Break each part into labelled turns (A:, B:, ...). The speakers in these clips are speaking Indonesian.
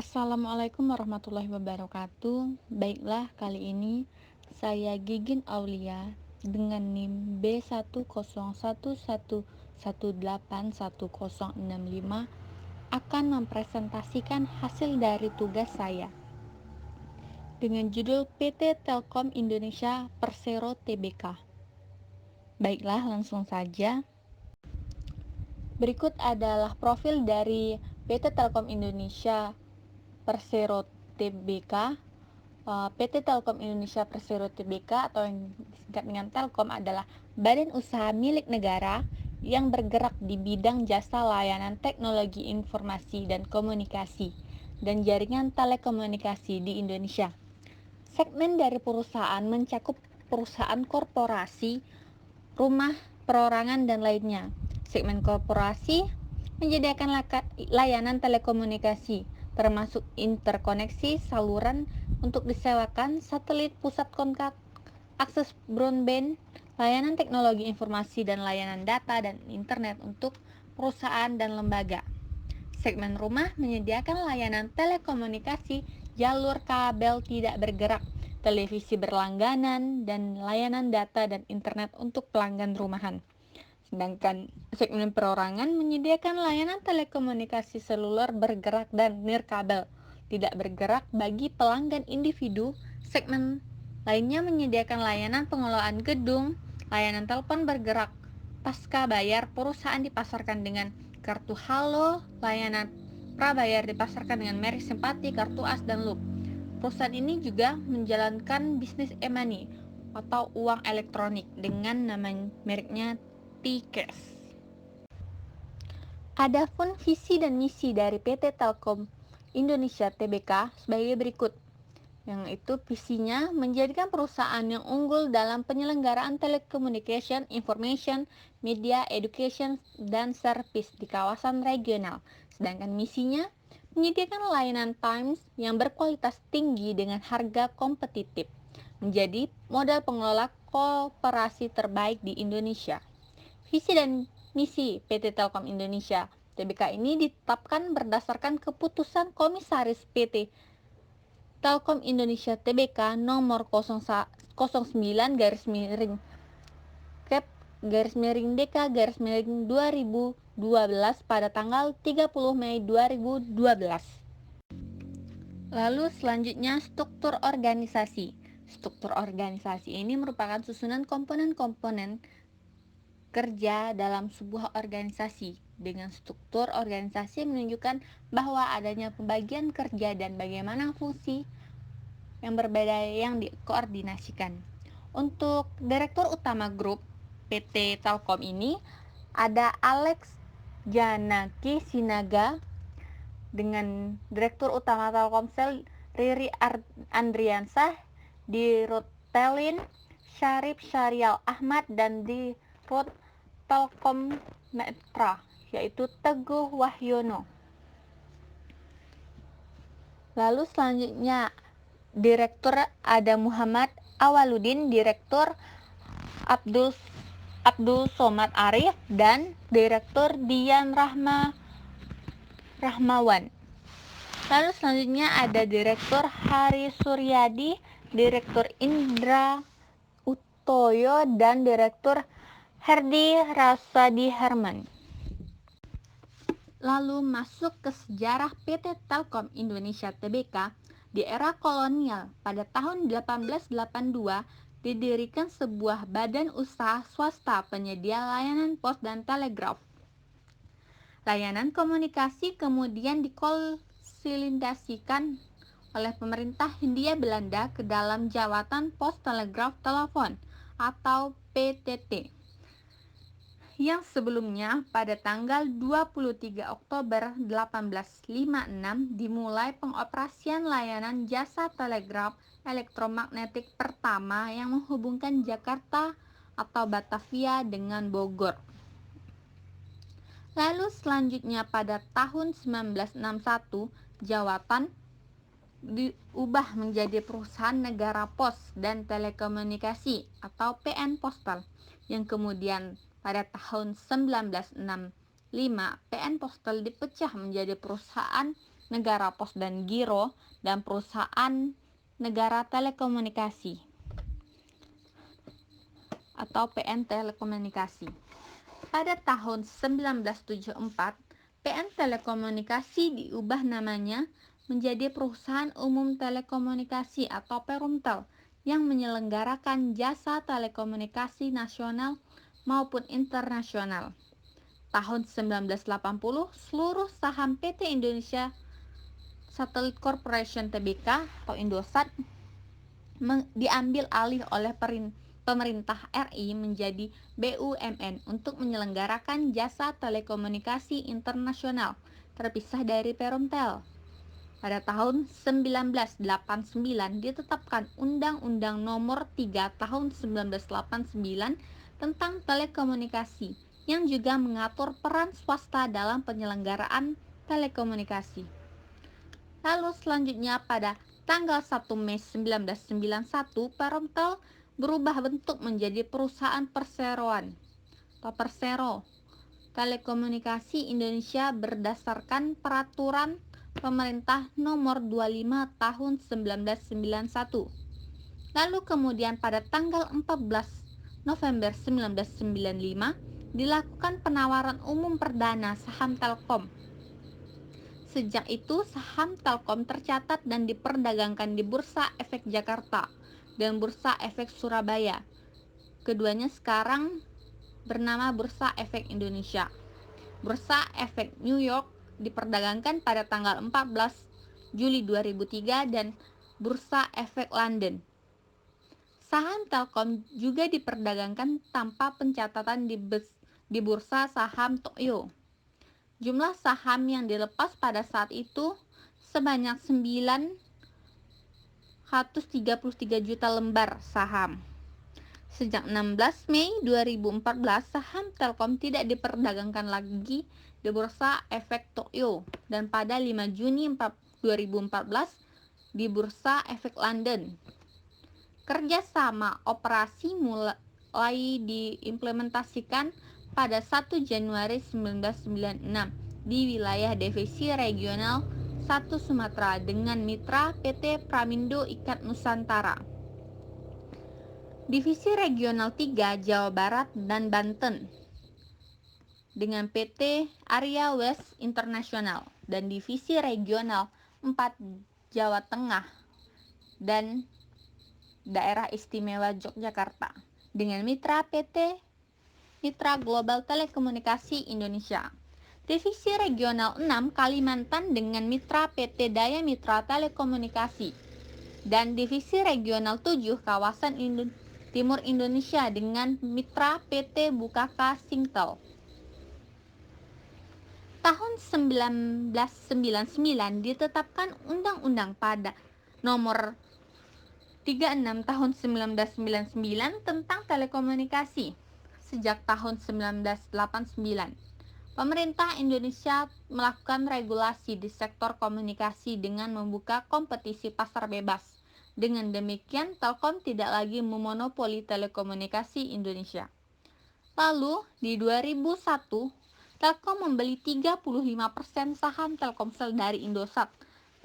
A: Assalamualaikum warahmatullahi wabarakatuh. Baiklah, kali ini saya Gigin Aulia dengan NIM B10111810165 akan mempresentasikan hasil dari tugas saya dengan judul PT Telkom Indonesia Persero Tbk. Baiklah, langsung saja. Berikut adalah profil dari PT Telkom Indonesia Persero Tbk. PT Telkom Indonesia Persero Tbk atau yang disingkat dengan Telkom adalah badan usaha milik negara yang bergerak di bidang jasa layanan teknologi informasi dan komunikasi dan jaringan telekomunikasi di Indonesia. Segmen dari perusahaan mencakup perusahaan korporasi, rumah, perorangan, dan lainnya. Segmen korporasi menyediakan layanan telekomunikasi, termasuk interkoneksi saluran untuk disewakan, satelit pusat kontak, akses broadband, layanan teknologi informasi dan layanan data dan internet untuk perusahaan dan lembaga. Segmen rumah menyediakan layanan telekomunikasi, jalur kabel tidak bergerak, televisi berlangganan, dan layanan data dan internet untuk pelanggan rumahan. Sedangkan segmen perorangan menyediakan layanan telekomunikasi seluler bergerak dan nirkabel tidak bergerak bagi pelanggan individu. Segmen lainnya menyediakan layanan pengelolaan gedung, layanan telepon bergerak pasca bayar. Perusahaan dipasarkan dengan kartu Halo, layanan prabayar dipasarkan dengan merek Simpati, kartu As, dan Loop. Perusahaan ini juga menjalankan bisnis e-money atau uang elektronik dengan nama mereknya T-Cash. Adapun visi dan misi dari PT Telkom Indonesia Tbk sebagai berikut, yang itu visinya menjadikan perusahaan yang unggul dalam penyelenggaraan telecommunication, information, media, education, dan service di kawasan regional. Sedangkan misinya menyediakan layanan Times yang berkualitas tinggi dengan harga kompetitif, menjadi modal pengelola koperasi terbaik di Indonesia. Visi dan misi PT Telkom Indonesia Tbk ini ditetapkan berdasarkan keputusan Komisaris PT Telkom Indonesia Tbk nomor 09-DK-2012 pada tanggal 30 Mei 2012. Lalu selanjutnya struktur organisasi. Struktur organisasi ini merupakan susunan komponen-komponen kerja dalam sebuah organisasi. Dengan struktur organisasi menunjukkan bahwa adanya pembagian kerja dan bagaimana fungsi yang berbeda yang dikoordinasikan. Untuk Direktur Utama Grup PT Telkom ini ada Alex Janaki Sinaga, dengan Direktur Utama Telkomsel Riri Andriansah, di Rotelin Syarif Syarial Ahmad, dan di Rut Telkom Netra yaitu Teguh Wahyono. Lalu selanjutnya Direktur ada Muhammad Awaludin, Direktur Abdul Somad Arif, dan Direktur Dian Rahmawan. Lalu selanjutnya ada Direktur Hari Suryadi, Direktur Indra Utoyo, dan Direktur Herdi Rasadi Herman. Lalu masuk ke sejarah PT Telkom Indonesia Tbk. Di era kolonial pada tahun 1882 didirikan sebuah badan usaha swasta penyedia layanan pos dan telegraf. Layanan komunikasi kemudian dikonsolidasikan oleh pemerintah Hindia Belanda ke dalam Jabatan Pos Telegraf Telepon atau PTT, yang sebelumnya pada tanggal 23 Oktober 1856 dimulai pengoperasian layanan jasa telegraf elektromagnetik pertama yang menghubungkan Jakarta atau Batavia dengan Bogor. Lalu selanjutnya pada tahun 1961 Jawatan diubah menjadi Perusahaan Negara Pos dan Telekomunikasi atau PN Postal, yang kemudian pada tahun 1965 PN Postal dipecah menjadi Perusahaan negara pos dan giro, dan perusahaan negara telekomunikasi atau PN Telekomunikasi. Pada tahun 1974, PN Telekomunikasi diubah namanya menjadi Perusahaan Umum Telekomunikasi atau Perumtel yang menyelenggarakan jasa telekomunikasi nasional maupun internasional. Tahun 1980, seluruh saham PT Indonesia Satellite Corporation Tbk atau Indosat diambil alih oleh pemerintah RI menjadi BUMN untuk menyelenggarakan jasa telekomunikasi internasional terpisah dari Perumtel. Pada tahun 1989 ditetapkan Undang-Undang Nomor 3 Tahun 1989 tentang telekomunikasi yang juga mengatur peran swasta dalam penyelenggaraan telekomunikasi. Lalu selanjutnya pada tanggal 1 Mei 1991, Perumtel berubah bentuk menjadi perusahaan perseroan atau Persero Telekomunikasi Indonesia berdasarkan Peraturan Pemerintah Nomor 25 Tahun 1991. Lalu kemudian pada tanggal 14 November 1995 dilakukan penawaran umum perdana saham Telkom. Sejak itu, saham Telkom tercatat dan diperdagangkan di Bursa Efek Jakarta dan Bursa Efek Surabaya. Keduanya sekarang bernama Bursa Efek Indonesia. Bursa Efek New York diperdagangkan pada tanggal 14 Juli 2003 dan Bursa Efek London. Saham Telkom juga diperdagangkan tanpa pencatatan di Bursa Saham Tokyo. Jumlah saham yang dilepas pada saat itu sebanyak 933 juta lembar saham. Sejak 16 Mei 2014, saham Telkom tidak diperdagangkan lagi di Bursa Efek Tokyo dan pada 5 Juni 2014 di Bursa Efek London. Kerjasama operasi mulai diimplementasikan pada 1 Januari 1996 di wilayah Divisi Regional 1 Sumatera dengan mitra PT Pramindo Ikat Nusantara. Divisi Regional 3 Jawa Barat dan Banten dengan PT Area West International dan Divisi Regional 4 Jawa Tengah dan Daerah Istimewa Yogyakarta dengan mitra PT Mitra Global Telekomunikasi Indonesia. Divisi Regional 6 Kalimantan dengan mitra PT Daya Mitra Telekomunikasi dan Divisi Regional 7 Kawasan Timur Indonesia dengan mitra PT Bukaka Singtel. Tahun 1999 ditetapkan Undang-Undang pada Nomor 36 Tahun 1999 tentang telekomunikasi. Sejak tahun 1989, pemerintah Indonesia melakukan regulasi di sektor komunikasi dengan membuka kompetisi pasar bebas. Dengan demikian, Telkom tidak lagi memonopoli telekomunikasi Indonesia. Lalu, di 2001, Telkom membeli 35% saham Telkomsel dari Indosat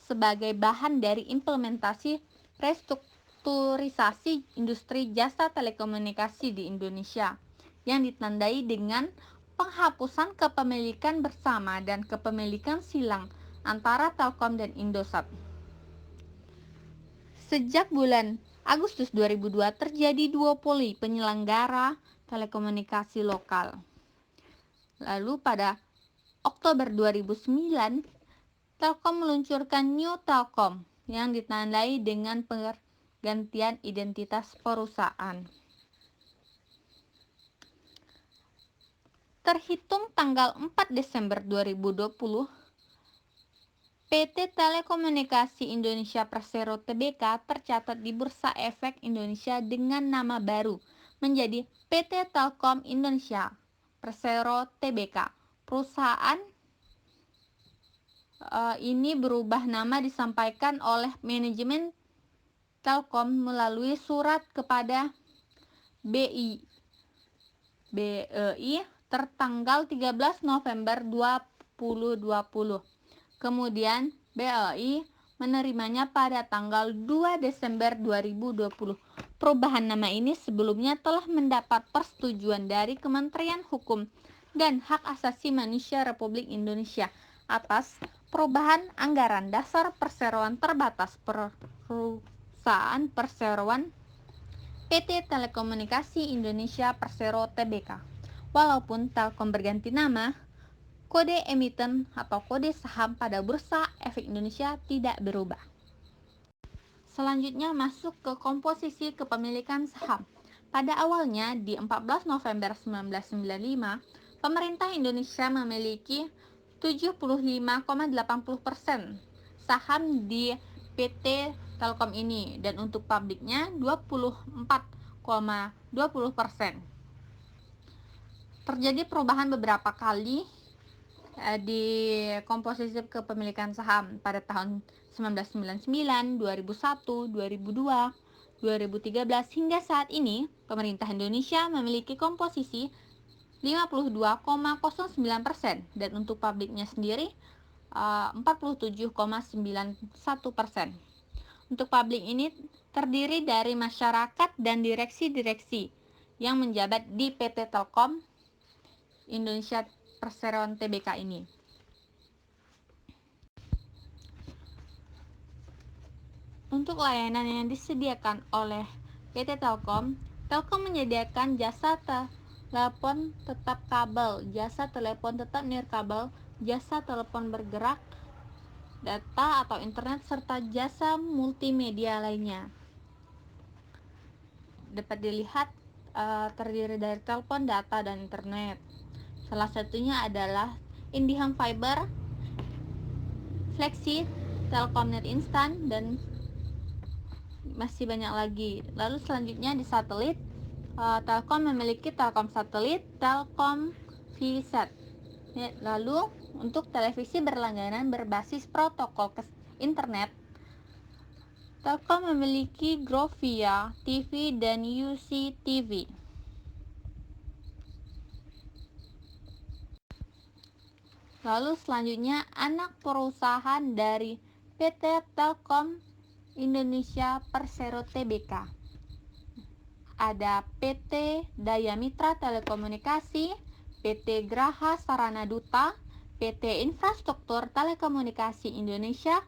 A: sebagai bahan dari implementasi restrukturisasi industri jasa telekomunikasi di Indonesia yang ditandai dengan penghapusan kepemilikan bersama dan kepemilikan silang antara Telkom dan Indosat. Sejak bulan Agustus 2002 terjadi duopoli penyelenggara telekomunikasi lokal. Lalu pada Oktober 2009, Telkom meluncurkan New Telkom yang ditandai dengan pergantian identitas perusahaan. Terhitung tanggal 4 Desember 2020, PT Telekomunikasi Indonesia Persero Tbk tercatat di Bursa Efek Indonesia dengan nama baru menjadi PT Telkom Indonesia Persero Tbk. Perusahaan ini berubah nama disampaikan oleh manajemen Telkom melalui surat kepada BEI tertanggal 13 November 2020. Kemudian BLI menerimanya pada tanggal 2 Desember 2020. Perubahan nama ini sebelumnya telah mendapat persetujuan dari Kementerian Hukum dan Hak Asasi Manusia Republik Indonesia atas perubahan anggaran dasar perseroan terbatas perusahaan perseroan PT Telekomunikasi Indonesia Persero Tbk. Walaupun Telkom berganti nama, kode emiten atau kode saham pada Bursa Efek Indonesia tidak berubah. Selanjutnya masuk ke komposisi kepemilikan saham. Pada awalnya di 14 November 1995, pemerintah Indonesia memiliki 75,80% saham di PT Telkom ini, dan untuk publiknya 24,20%. Terjadi perubahan beberapa kali di komposisi kepemilikan saham pada tahun 1999, 2001, 2002, 2013 hingga saat ini. Pemerintah Indonesia memiliki komposisi 52,09% dan untuk publiknya sendiri 47,91%. Untuk publik ini terdiri dari masyarakat dan direksi-direksi yang menjabat di PT Telkom Indonesia Perseroan Tbk ini. Untuk layanan yang disediakan oleh PT Telkom, Telkom menyediakan jasa telepon tetap kabel, jasa telepon tetap nirkabel, jasa telepon bergerak, data atau internet, serta jasa multimedia lainnya. Dapat dilihat terdiri dari telepon, data, dan internet. Salah satunya adalah IndiHome Fiber, Flexi, Telkomnet Instan, dan masih banyak lagi. Lalu selanjutnya di satelit, Telkom memiliki Telkom Satelit, Telkom VSAT. Lalu untuk televisi berlangganan berbasis protokol internet, Telkom memiliki Grovia TV dan UC TV. Lalu selanjutnya anak perusahaan dari PT Telkom Indonesia Persero Tbk. Ada PT Daya Mitra Telekomunikasi, PT Graha Sarana Duta, PT Infrastruktur Telekomunikasi Indonesia,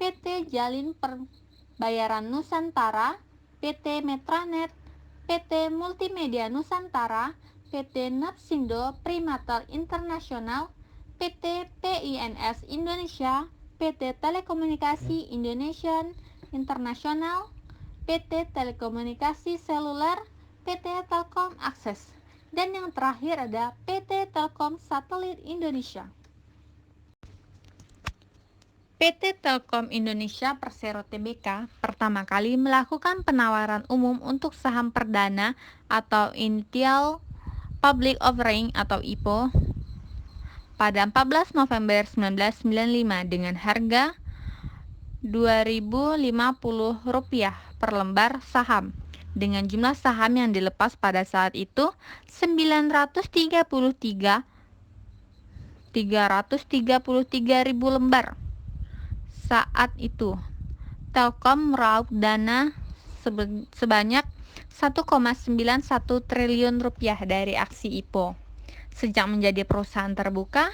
A: PT Jalin Perbayaran Nusantara, PT Metranet, PT Multimedia Nusantara, PT Napsindo Primatel Internasional, PT PINS Indonesia, PT Telekomunikasi Indonesia Internasional, PT Telekomunikasi Seluler, PT Telkom Akses, dan yang terakhir ada PT Telkom Satelit Indonesia. PT Telkom Indonesia Persero Tbk pertama kali melakukan penawaran umum untuk saham perdana atau Initial Public Offering atau IPO pada 14 November 1995 dengan harga Rp2.050 per lembar saham, dengan jumlah saham yang dilepas pada saat itu 333.000 lembar. Saat itu, Telkom meraup dana sebanyak 1,91 triliun rupiah dari aksi IPO. Sejak menjadi perusahaan terbuka,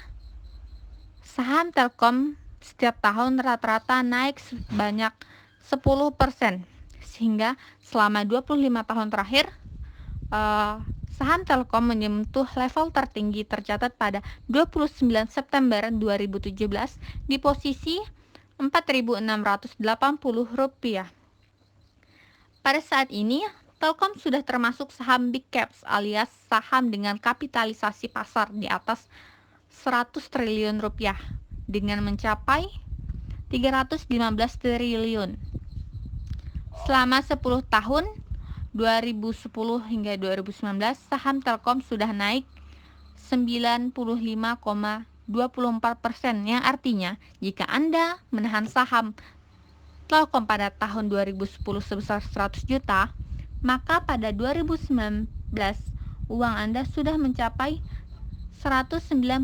A: saham Telkom setiap tahun rata-rata naik sebanyak 10%, sehingga selama 25 tahun terakhir saham Telkom menyentuh level tertinggi tercatat pada 29 September 2017 di posisi Rp4.680. Pada saat ini, Telkom sudah termasuk saham big caps alias saham dengan kapitalisasi pasar di atas 100 triliun rupiah dengan mencapai 315 triliun. Selama 10 tahun 2010 hingga 2019, saham Telkom sudah naik 95,24%, yang artinya jika Anda menahan saham Telkom pada tahun 2010 sebesar 100 juta, maka pada 2019 uang Anda sudah mencapai 195,23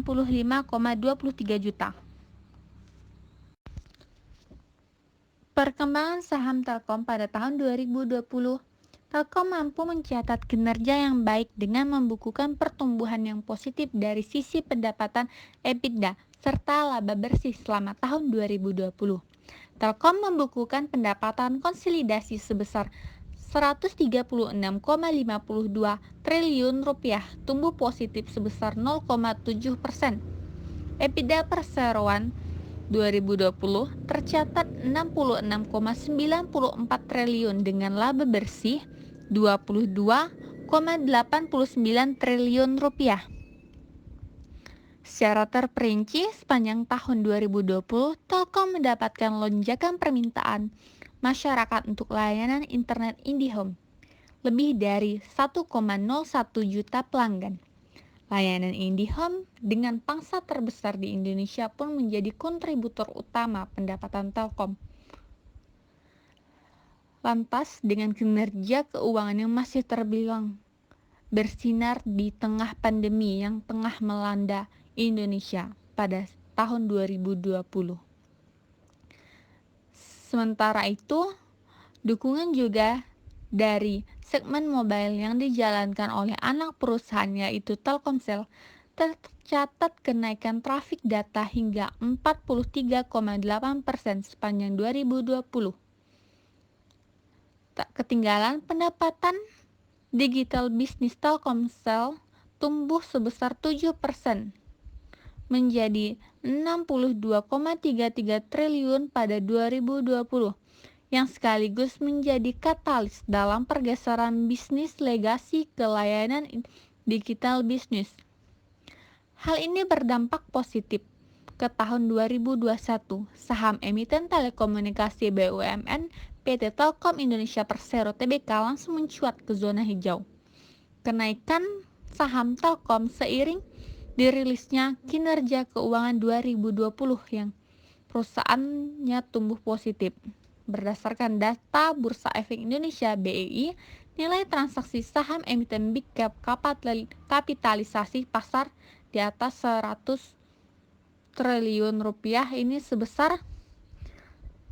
A: juta. Perkembangan saham Telkom pada tahun 2020. Telkom mampu mencatat kinerja yang baik dengan membukukan pertumbuhan yang positif dari sisi pendapatan EBITDA serta laba bersih selama tahun 2020. Telkom membukukan pendapatan konsolidasi sebesar 136,52 triliun rupiah, tumbuh positif sebesar 0,7%. EBITDA perseroan 2020 tercatat 66,94 triliun dengan laba bersih 22,89 triliun rupiah. Secara terperinci, sepanjang tahun 2020, Telkom mendapatkan lonjakan permintaan masyarakat untuk layanan internet IndiHome, lebih dari 1,01 juta pelanggan. Layanan IndiHome dengan pangsa terbesar di Indonesia pun menjadi kontributor utama pendapatan Telkom. Lantas, dengan kinerja keuangan yang masih terbilang bersinar di tengah pandemi yang tengah melanda Indonesia pada tahun 2020. Sementara itu, dukungan juga dari segmen mobile yang dijalankan oleh anak perusahaan yaitu Telkomsel tercatat kenaikan trafik data hingga 43,8% sepanjang 2020. Tak ketinggalan, pendapatan digital bisnis Telkomsel tumbuh sebesar 7% menjadi 62,33 triliun pada 2020, yang sekaligus menjadi katalis dalam pergeseran bisnis legasi ke layanan digital bisnis. Hal ini berdampak positif ke tahun 2021. Saham emiten telekomunikasi BUMN PT Telkom Indonesia Persero Tbk langsung mencuat ke zona hijau. Kenaikan saham Telkom seiring dirilisnya kinerja keuangan 2020 yang perusahaannya tumbuh positif. Berdasarkan data Bursa Efek Indonesia (BEI), nilai transaksi saham emiten big cap kapitalisasi pasar di atas 100 triliun rupiah ini sebesar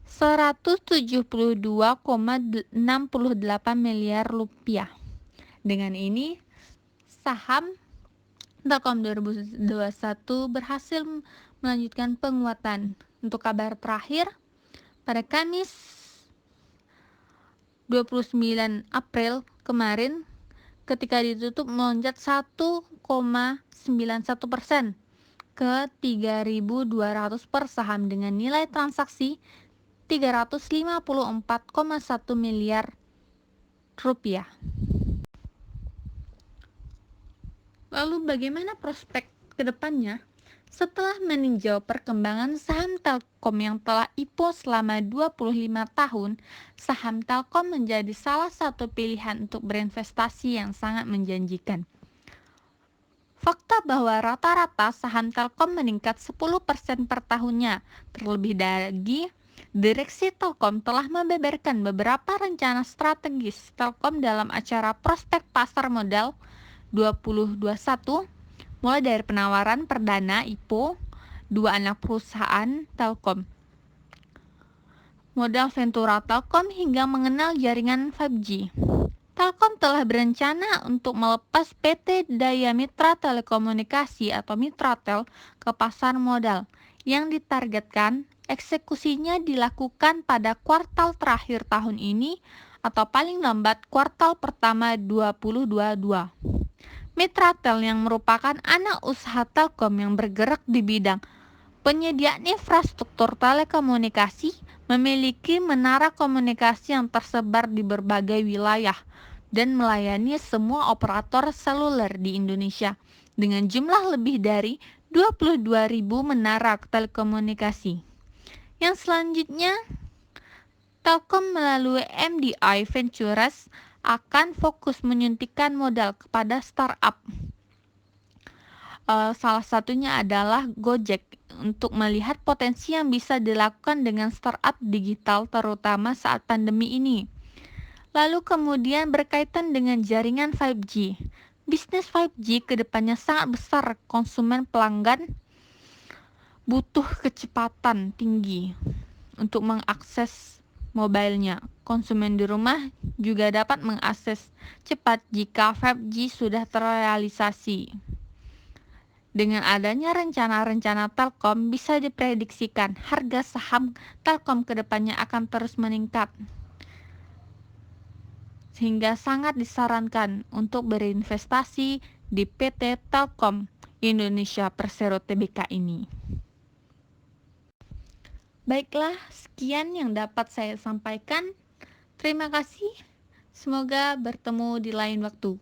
A: 172,68 miliar rupiah. Dengan ini, saham Telkom 2021 berhasil melanjutkan penguatan. Untuk kabar terakhir, pada Kamis 29 April kemarin, ketika ditutup melonjak 1,91% ke 3.200 per saham dengan nilai transaksi 354,1 miliar rupiah. Lalu bagaimana prospek ke depannya? Setelah meninjau perkembangan saham Telkom yang telah IPO selama 25 tahun, saham Telkom menjadi salah satu pilihan untuk berinvestasi yang sangat menjanjikan. Fakta bahwa rata-rata saham Telkom meningkat 10% per tahunnya. Terlebih lagi, Direksi Telkom telah membeberkan beberapa rencana strategis Telkom dalam acara Prospek Pasar Modal 2021, mulai dari penawaran perdana IPO dua anak perusahaan Telkom, modal Ventura Telkom, hingga mengenal jaringan 5G. Telkom telah berencana untuk melepas PT Daya Mitra Telekomunikasi atau Mitratel ke pasar modal, yang ditargetkan eksekusinya dilakukan pada kuartal terakhir tahun ini atau paling lambat kuartal pertama 2022. Mitratel yang merupakan anak usaha Telkom yang bergerak di bidang penyediaan infrastruktur telekomunikasi, memiliki menara komunikasi yang tersebar di berbagai wilayah dan melayani semua operator seluler di Indonesia dengan jumlah lebih dari 22.000 menara telekomunikasi. Yang selanjutnya, Telkom melalui MDI Ventures akan fokus menyuntikkan modal kepada startup. Salah satunya adalah Gojek, untuk melihat potensi yang bisa dilakukan dengan startup digital terutama saat pandemi ini. Lalu kemudian berkaitan dengan jaringan 5G. Bisnis 5G kedepannya sangat besar. Konsumen pelanggan butuh kecepatan tinggi untuk mengakses mobilenya. Konsumen di rumah juga dapat mengakses cepat jika 5G sudah terrealisasi. Dengan adanya rencana-rencana Telkom, bisa diprediksikan harga saham Telkom ke depannya akan terus meningkat. Sehingga sangat disarankan untuk berinvestasi di PT Telkom Indonesia Persero Tbk ini. Baiklah, sekian yang dapat saya sampaikan. Terima kasih. Semoga bertemu di lain waktu.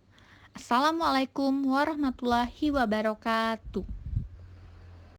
A: Assalamualaikum warahmatullahi wabarakatuh.